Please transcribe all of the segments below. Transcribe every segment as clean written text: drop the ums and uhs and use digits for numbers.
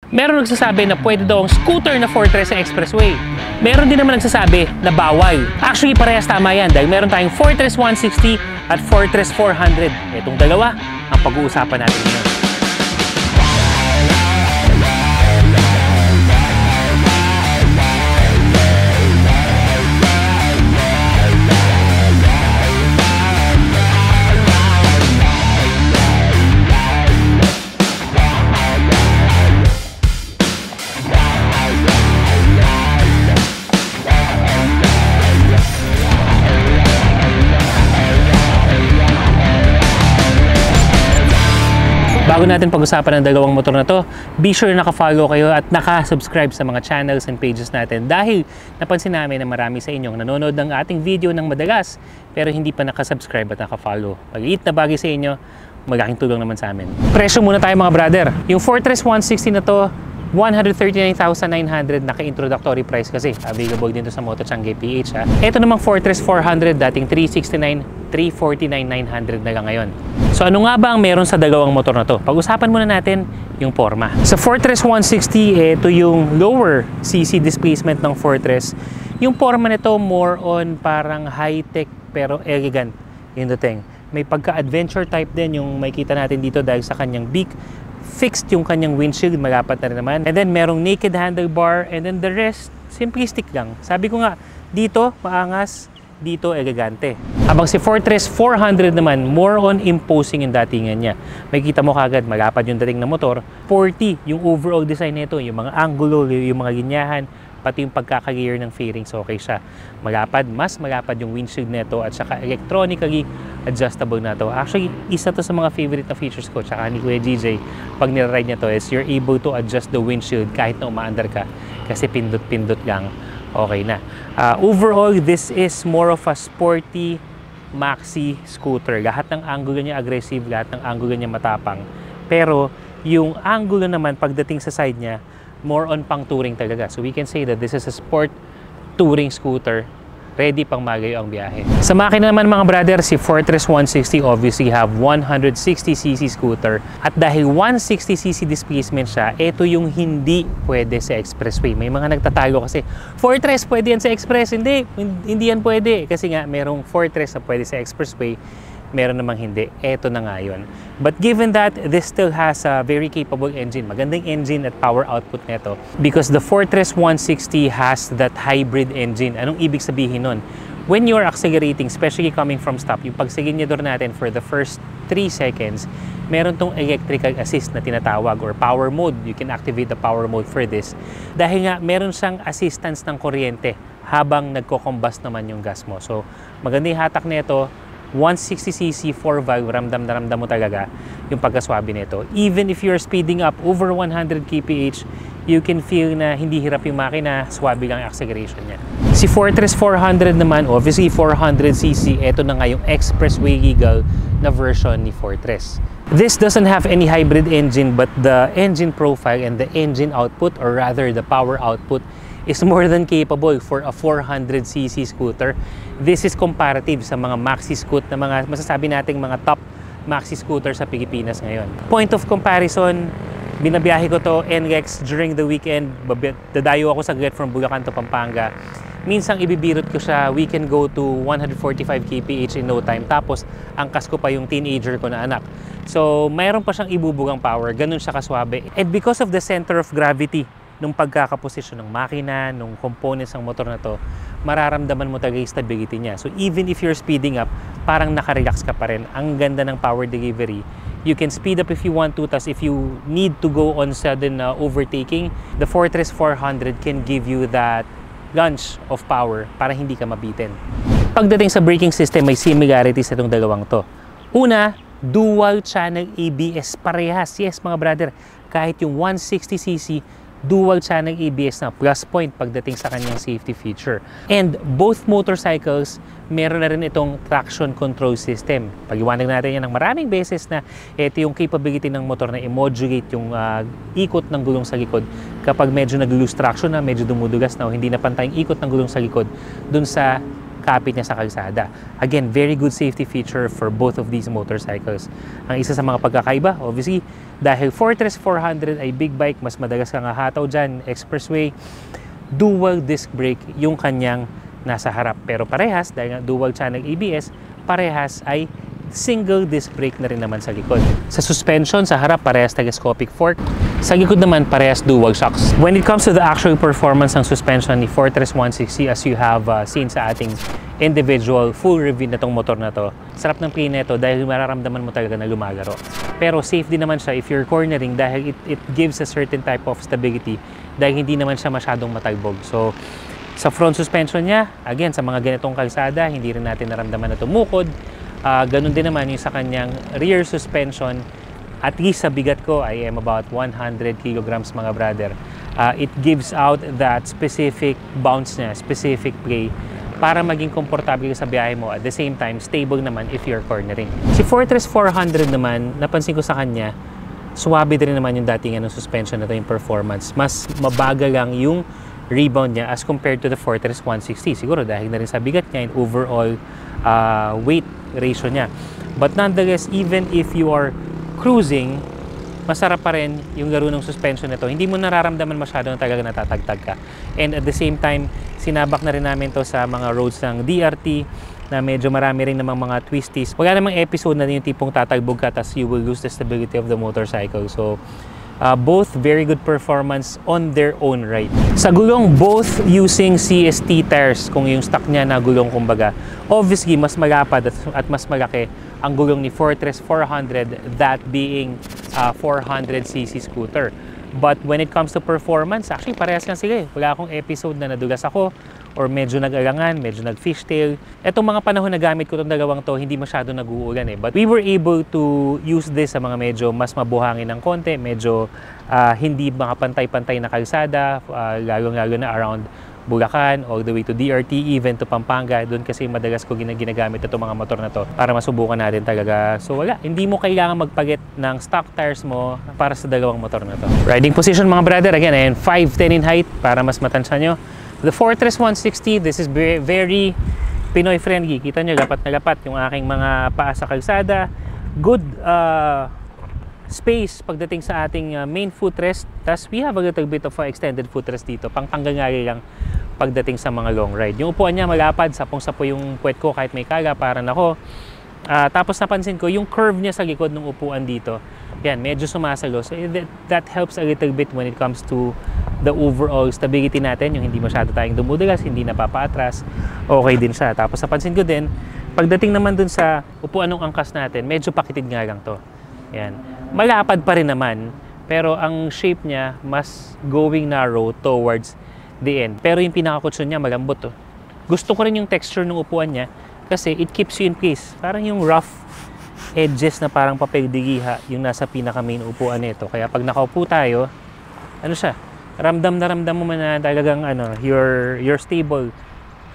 Meron nagsasabi na pwede daw ang scooter na Fortress sa expressway. Meron din naman nagsasabi na bawal. Actually, parehas tama yan dahil meron tayong Fortress 160 at Fortress 400. Itong dalawa ang pag-uusapan natin ngayon. Bago natin pag-usapan ang dalawang motor na to, be sure naka-follow kayo at naka-subscribe sa mga channels and pages natin dahil napansin namin na marami sa inyong nanonood ng ating video ng madalas pero hindi pa naka-subscribe at naka-follow. Pag-iit na bagay sa inyo, malaking tulong naman sa amin. Presyo muna tayo mga brother. Yung Fortress 160 na to, 139,900 naka-introductory price kasi available din to sa Motochangge PH ha. Ito namang Fortress 400 dating 369, 349,900 na lang ngayon. So ano nga ba ang meron sa dalawang motor na to? Pag-usapan muna natin yung forma. Sa Fortress 160, ito yung lower CC displacement ng Fortress. Yung forma nito more on parang high-tech pero elegant yung dating. May pagka-adventure type din yung makita natin dito dahil sa kanyang beak. Fixed yung kanyang windshield, malapat na rin naman. And then merong naked handlebar and then the rest, simplistic lang. Sabi ko nga, dito maangas, dito elegante. Habang si Fortress 400 naman, more on imposing yung datingan niya. Makikita mo kagad, malapad yung dating na motor. 40 yung overall design nito, yung mga angulo, yung mga linyahan, pati yung pagkaka-gear ng fairings, okay siya. Malapad, mas malapad yung windshield nito at saka electronically adjustable na to. Actually, isa to sa mga favorite na features ko tsaka ni Kuya GJ pag niride niya to is you're able to adjust the windshield kahit na umaandar ka kasi pindot-pindot lang, okay na. Overall, this is more of a sporty maxi scooter. Lahat ng angulo niya aggressive, lahat ng angulo niya matapang. Pero yung angulo naman pagdating sa side niya, more on pang touring talaga. So we can say that this is a sport touring scooter ready pang magayo ang biyahe. Sa makina naman mga brother, si Fortress 160 obviously have 160cc scooter at dahil 160cc displacement siya, ito yung hindi pwede sa expressway. May mga nagtatalo kasi, Fortress pwede yan sa express. Hindi yan pwede kasi nga merong Fortress na pwede sa expressway, meron namang hindi. Eto na nga yun. But given that, this still has a very capable engine. Magandang engine at power output nito. Because the Fortress 160 has that hybrid engine. Anong ibig sabihin nun? When you're accelerating, especially coming from stop, yung pagsiginyador natin for the first 3 seconds, meron tong electrical assist na tinatawag or power mode. You can activate the power mode for this. Dahil nga, meron siyang assistance ng kuryente habang nagko-combust naman yung gas mo. So, maganda yung hatak nito. 160cc 4-valve, ramdam na ramdam mo talaga yung pagkaswabe nito. Even if you're speeding up over 100 kph, you can feel na hindi hirap yung makina, swabe lang yung acceleration niya. Si Fortress 400 naman, obviously 400cc, ito na nga yung expressway legal na version ni Fortress. This doesn't have any hybrid engine but the engine profile and the engine output or rather the power output is more than capable for a 400cc scooter. This is comparative sa mga maxi scoot na mga masasabi nating mga top maxi scooter sa Pilipinas ngayon. Point of comparison, binabiyahe ko to NLEX during the weekend. Dadayo ako saglit from Bulacan to Pampanga. Minsang ibibirot ko siya, we can go to 145 kph in no time. Tapos, angkas ko pa yung teenager ko na anak. So, mayroon pa siyang ibubugang power. Ganun siya kaswabe. And because of the center of gravity nung pagkakaposisyon ng makina, nung components ng motor na to, mararamdaman mo talaga yung stability niya. So even if you're speeding up, parang nakarelax ka pa rin. Ang ganda ng power delivery. You can speed up if you want to, tas if you need to go on sudden overtaking, the Fortress 400 can give you that lunge of power para hindi ka mabitin. Pagdating sa braking system, may similarities itong dalawang to. Una, dual channel ABS. Parehas, yes mga brother. Kahit yung 160cc, dual channel ABS na, plus point pagdating sa kanyang safety feature. And both motorcycles, meron na rin itong traction control system. Pag-iwanag natin yan ng maraming beses na ito yung capability ng motor na i-modulate yung ikot ng gulong sa likod kapag medyo nag-lose traction na, medyo dumudugas na o hindi na pantay yung ikot ng gulong sa likod dun sa kapit niya sa kalsada. Again, very good safety feature for both of these motorcycles. Ang isa sa mga pagkakaiba, obviously, dahil Fortress 400 ay big bike, mas madalas kang hataw dyan, expressway, dual disc brake yung kanyang nasa harap. Pero parehas, dahil dual channel ABS, parehas ay single disc brake na rin naman sa likod. Sa suspension, sa harap, parehas telescopic fork. Sa likod naman, parehas dual shocks. When it comes to the actual performance ng suspension ni Fortress 160, as you have seen sa ating individual full review na tong motor na to, sarap ng play nito dahil mararamdaman mo talaga na lumalaro. Pero safe din naman siya if you're cornering dahil it gives a certain type of stability dahil hindi naman siya masyadong matalbog. So, sa front suspension niya, again, sa mga ganitong kalsada, hindi rin natin naramdaman na tumukod. Ganun din naman yung sa kanyang rear suspension. At least sa bigat ko, I am about 100 kilograms mga brother. It gives out that specific bounce niya, specific play para maging komportable sa biyahe mo. At the same time, stable naman if you're cornering. Si Fortress 400 naman, napansin ko sa kanya, suwabe din naman yung dating suspension na ito, yung performance. Mas mabagal lang yung rebound niya as compared to the Fortress 160. Siguro dahil na rin sa bigat niya and overall weight ratio niya. But nonetheless, even if you are cruising, masarap pa rin yung laro ng suspension nito. Hindi mo nararamdaman masyado na talaga natatagtag ka. And at the same time, sinabak na rin namin to sa mga roads ng DRT na medyo marami rin namang mga twisties. Wala namang episode na yung tipong tatalbog ka tas you will lose the stability of the motorcycle. So, both very good performance on their own right. Sa gulong, both using CST tires, kung yung stock niya na gulong kumbaga. Obviously, mas malapad at mas malaki ang gulong ni Fortress 400, that being 400cc scooter. But when it comes to performance, actually parehas lang sila eh. Wala akong episode na nadulas ako or medyo nag-alangan, medyo nag-fishtail. Etong mga panahon na gamit ko itong dalawang to, hindi masyado nag-uulan eh. But we were able to use this sa mga medyo mas mabuhangin ng konti, medyo hindi mga pantay-pantay na kalsada, lalo-lalo na around Bulacan, all the way to DRT, even to Pampanga. Doon kasi madalas ko ginagamit itong mga motor na to para masubukan natin talaga. So wala, hindi mo kailangan magpaget ng stock tires mo para sa dalawang motor na to. Riding position mga brother, again, ayan, 5'10" in height para mas matansya nyo. The Fortress 160, this is very Pinoy friendly. Kita nyo, lapat na lapat yung aking mga paa sa kalsada. Good space pagdating sa ating main footrest. Tapos we have a little bit of extended footrest dito, pang tanggal-ngali lang pagdating sa mga long ride. Yung upuan niya malapad, sapong-sapo yung puwet ko kahit may kagaparan ako. Tapos napansin ko, yung curve niya sa likod ng upuan dito, yan, medyo sumasalo. So that helps a little bit when it comes to the overall stability natin, yung hindi masyado tayong dumudulas, hindi napapaatras, okay din siya. Tapos napansin ko din, pagdating naman dun sa upuan ng angkas natin, medyo pakitid nga lang to. Yan. Malapad pa rin naman, pero ang shape niya mas going narrow towards the end. Pero yung pinaka-cushion niya malambot to. Gusto ko rin yung texture ng upuan niya kasi it keeps you in place. Parang yung rough edges na parang papel digiha yung nasa pinaka-main upuan nito. Kaya pag nakaupo tayo, ano siya? Ramdam mo man na talagang you're stable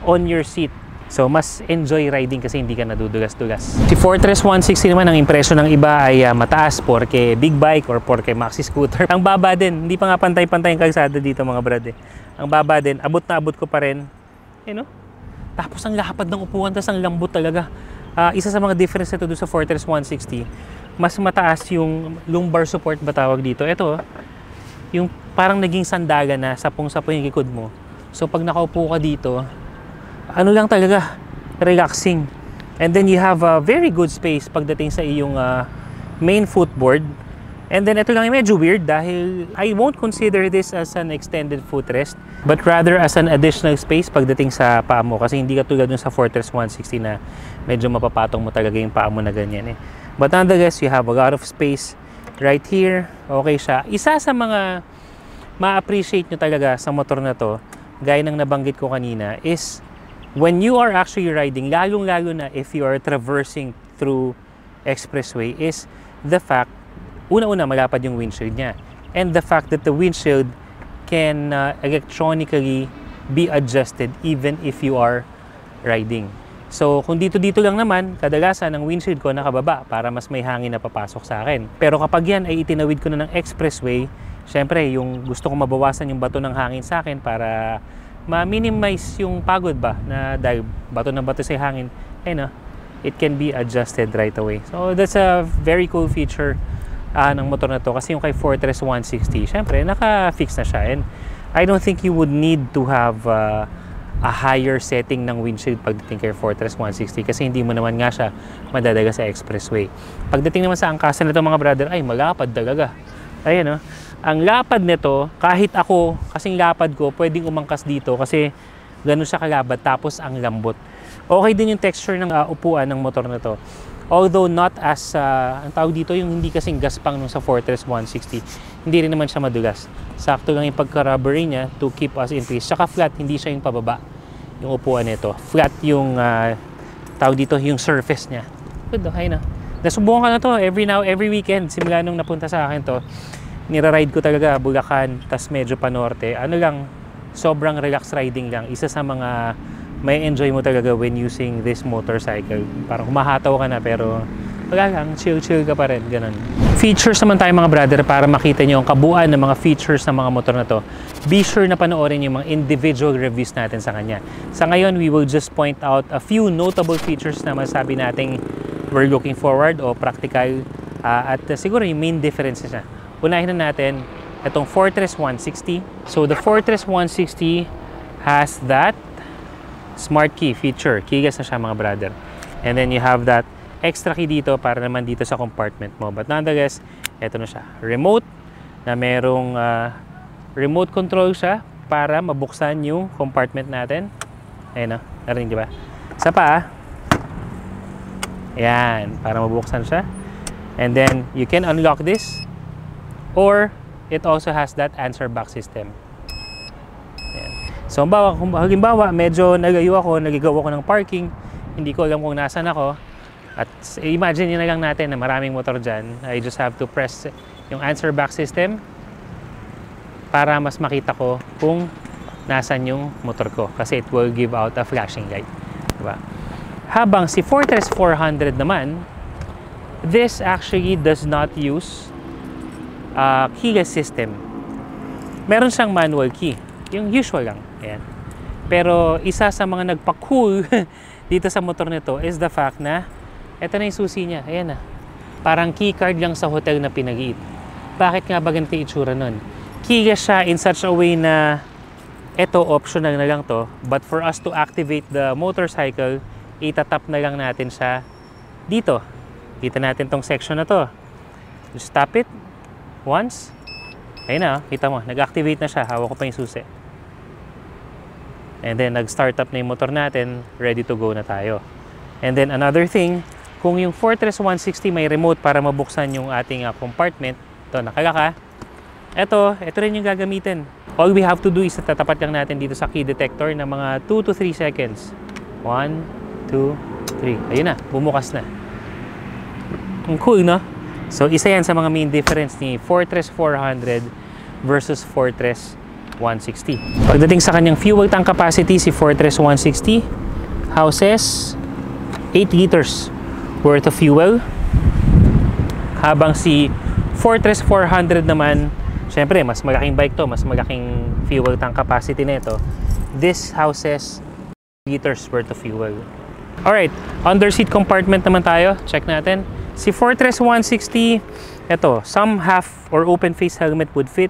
on your seat. So, mas enjoy riding kasi hindi ka nadudulas-dulas. Si Fortress 160 naman, ang impresyon ng iba ay mataas porque big bike or porque maxi scooter. Ang baba din, hindi pa nga pantay-pantay yung kalsada dito mga brad eh. Ang baba din, abot na abot ko pa rin. Tapos ang lapad ng upuan, tapos ang lambot talaga. Isa sa mga difference nito doon sa Fortress 160, mas mataas yung lumbar support ba tawag dito. Ito, yung parang naging sandagan na sapong-sapo yung likod mo. So, pag nakaupo ka dito, ano lang talaga, relaxing. And then you have a very good space pagdating sa iyong main footboard. And then ito lang yung medyo weird dahil I won't consider this as an extended footrest, but rather as an additional space pagdating sa paa mo. Kasi hindi ka tulad dun sa Fortress 160 na medyo mapapatong mo talaga yung paa mo na ganyan eh. But nonetheless, you have a lot of space right here. Okay siya. Isa sa mga ma-appreciate nyo talaga sa motor na to, gaya ng nabanggit ko kanina, is when you are actually riding, lalong-lalo na if you are traversing through expressway, is the fact, una-una malapad yung windshield niya. And the fact that the windshield can electronically be adjusted even if you are riding. So, kung dito-dito lang naman, kadalasan ang windshield ko nakababa para mas may hangin na papasok sa akin. Pero kapag yan ay itinawid ko na ng expressway, syempre, yung gusto ko mabawasan yung bato ng hangin sa akin para ma-minimize yung pagod ba na dahil bato na bato sa hangin, it can be adjusted right away. So that's a very cool feature ng motor na to, kasi yung kay Fortress 160, syempre naka-fix na siya, and I don't think you would need to have a higher setting ng windshield pagdating kay Fortress 160, kasi hindi mo naman nga siya madadaga sa expressway. Pagdating naman sa angkasan nito mga brother, ay malapad talaga. Ayan, ang lapad nito, kahit ako, kasing lapad ko, pwedeng umangkas dito kasi ganun siya kalabad, tapos ang lambot. Okay din yung texture ng upuan ng motor na to. Although not as, ang tawag dito, yung hindi kasing gaspang nung sa Fortress 160, hindi rin naman siya madulas. Sakto lang yung pagka-rubbery niya to keep us in place. Tsaka flat, hindi siya yung pababa, yung upuan nito. Flat yung, tawag dito, yung surface niya. Good, okay na. Nasubukan ko na to every weekend. Simula nung napunta sa akin to, nira-ride ko talaga Bulacan, tas medyo panorte. Ano lang, sobrang relax riding lang. Isa sa mga may enjoy mo talaga when using this motorcycle. Parang humahataw ka na pero wala lang, chill ka pa rin, ganun. Features naman tayo mga brother, para makita nyo ang kabuuan ng mga features ng mga motor na to. Be sure na panoorin yung mga individual reviews natin sa kanya. Sa ngayon, we will just point out a few notable features na masabi natin we're looking forward o practical, at siguro yung main differences na. Unahin na natin itong Fortress 160. So the Fortress 160 has that smart key feature. Keyless na siya mga brother. And then you have that extra key dito para naman dito sa compartment mo. But nonetheless, ito na siya. Remote na merong remote control siya para mabuksan yung compartment natin. Ayun, narinig diba? Isa pa, ayan, para mabuksan siya. And then you can unlock this, or it also has that answer back system. Ayan. So halimbawa medyo nagayo ako, nagigaw ako ng parking, hindi ko alam kung nasan ako, at imagine na lang natin na maraming motor dyan. I just have to press yung answer back system para mas makita ko kung nasan yung motor ko, kasi it will give out a flashing light, diba? Habang si Fortress 400 naman, this actually does not use keyless system. Meron siyang manual key, yung usual lang. Ayan. Pero isa sa mga nagpa-cool dito sa motor nito is the fact na eto na yung susi niya. Ayan na. Parang key card lang sa hotel na pinag-iit. Bakit nga ba ganito yung itsura nun? Keyless siya in such a way na eto optional na lang to, but for us to activate the motorcycle, itatap na lang natin siya dito. Kita natin tong section na to. Just tap it once. Ayun na, kita mo, nag-activate na siya. Hawak ko pa yung susi. And then, nag-start up na yung motor natin. Ready to go na tayo. And then, another thing, kung yung Fortress 160 may remote para mabuksan yung ating compartment, ito, nakalaka. Ito rin yung gagamitin. All we have to do is tatapat lang natin dito sa key detector ng mga 2 to 3 seconds. 1, 2, 3. Ayun na, bumukas na. Ang cool, no? So, isa yan sa mga main difference ni Fortress 400 versus Fortress 160. Pagdating sa kanyang fuel tank capacity, si Fortress 160 houses 8 liters worth of fuel. Habang si Fortress 400 naman, syempre, mas malaking bike to, mas malaking fuel tank capacity na ito. This houses liters worth of fuel. Alright, under seat compartment naman tayo. Check natin. Si Fortress 160, ito, some half or open face helmet would fit.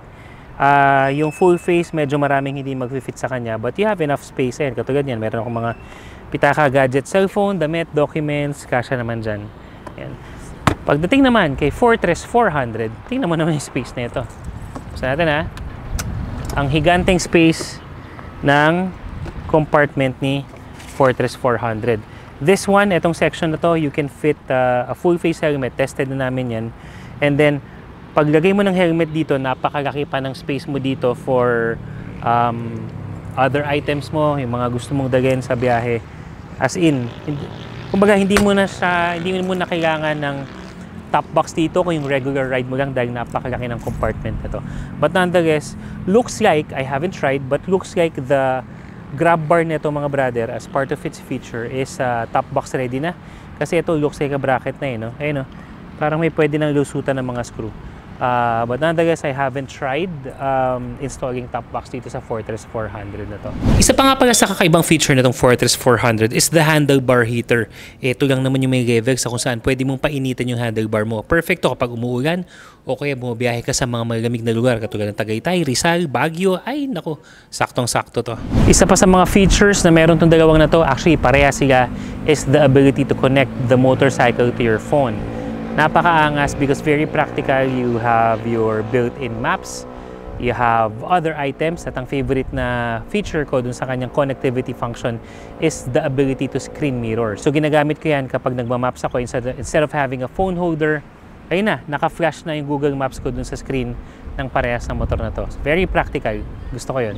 Yung full face, medyo maraming hindi mag-fit sa kanya, but you have enough space. Ayan, katulad yan, meron akong mga pitaka, gadget, cellphone, damit, documents, kasya naman dyan. Ayan. Pagdating naman kay Fortress 400, tingnan mo naman yung space na ito. Gusto natin ang higanteng space ng compartment ni Fortress 400. This one, itong section na to, you can fit a full face helmet. Tested na namin yan. And then, paglagay mo ng helmet dito, napakalaki pa ng space mo dito for other items mo, yung mga gusto mong dalhin sa biyahe. As in, kumbaga hindi mo na kailangan ng top box dito kung yung regular ride mo lang dahil napakalaki ng compartment na to. But nonetheless, looks like, I haven't tried, but looks like the grab bar nito mga brother as part of its feature is top box ready na. Kasi ito looks like a bracket na no? Ayun, no? Parang may pwede nang lusutan ng mga screw. But nonetheless, I haven't tried installing top box dito sa Fortress 400 na to. Isa pa nga pala sa kakaibang feature na tong Fortress 400 is the handlebar heater. Ito lang naman yung may level sa kung saan pwede mong painitin yung handlebar mo. Perfecto kapag umuulan o kaya bumabiyahe ka sa mga malamig na lugar katulad ng Tagaytay, Rizal, Baguio. Ay nako, saktong-sakto to. Isa pa sa mga features na meron tong dalawang na to, actually pareha sila, is the ability to connect the motorcycle to your phone. Napakaangas because very practical. You have your built-in maps, you have other items, at ang favorite na feature ko dun sa kanyang connectivity function is the ability to screen mirror. So ginagamit ko yan kapag nagmamaps ako, instead of having a phone holder, ayun na, naka-flash na yung Google Maps ko dun sa screen ng parehas ng motor na to. Very practical. Gusto ko yun.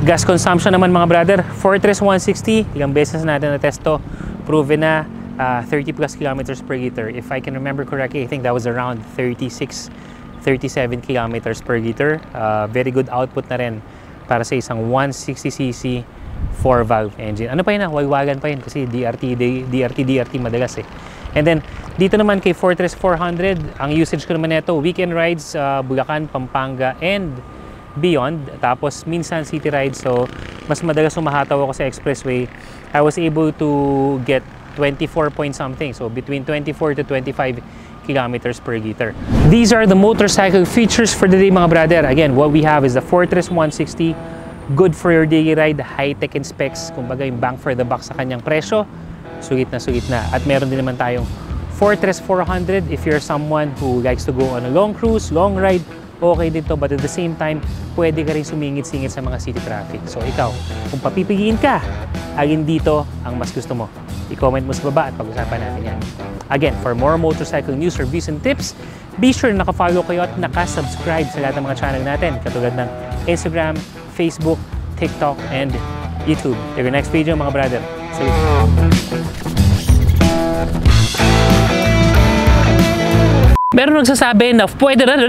Gas consumption naman mga brother, Fortress 160, ilang beses natin na-test to, proven na 30 plus kilometers per liter. If I can remember correctly, I think that was around 36, 37 kilometers per liter. Very good output na rin para sa isang 160cc 4-valve engine. Ano pa yun wagwagan pa yun kasi DRT madalas eh. And then, dito naman kay Fortress 400, ang usage ko naman nito, weekend rides, Bulacan, Pampanga, and beyond. Tapos, minsan city rides. So, mas madalas umahataw ako sa expressway. I was able to get 24 point something, so between 24 to 25 kilometers per liter. These are the motorcycle features for the day mga brother. Again, what we have is the Fortress 160, good for your daily ride, high-tech in specs, kumbaga yung bang for the buck sa kanyang presyo, sulit na. At meron din naman tayong Fortress 400 if you're someone who likes to go on a long cruise, long ride, okay dito, but at the same time, pwede ka rin sumingit-singit sa mga city traffic. So ikaw, kung papipiliin ka, alin dito ang mas gusto mo? I-comment mo sa baba at pag-usapan natin yan. Again, for more motorcycle news, reviews, and tips, be sure na naka-follow kayo at naka-subscribe sa lahat ng mga channel natin, katulad ng Instagram, Facebook, TikTok, and YouTube. Till your next video mga brother. See you. Meron nagsasabi na pwede na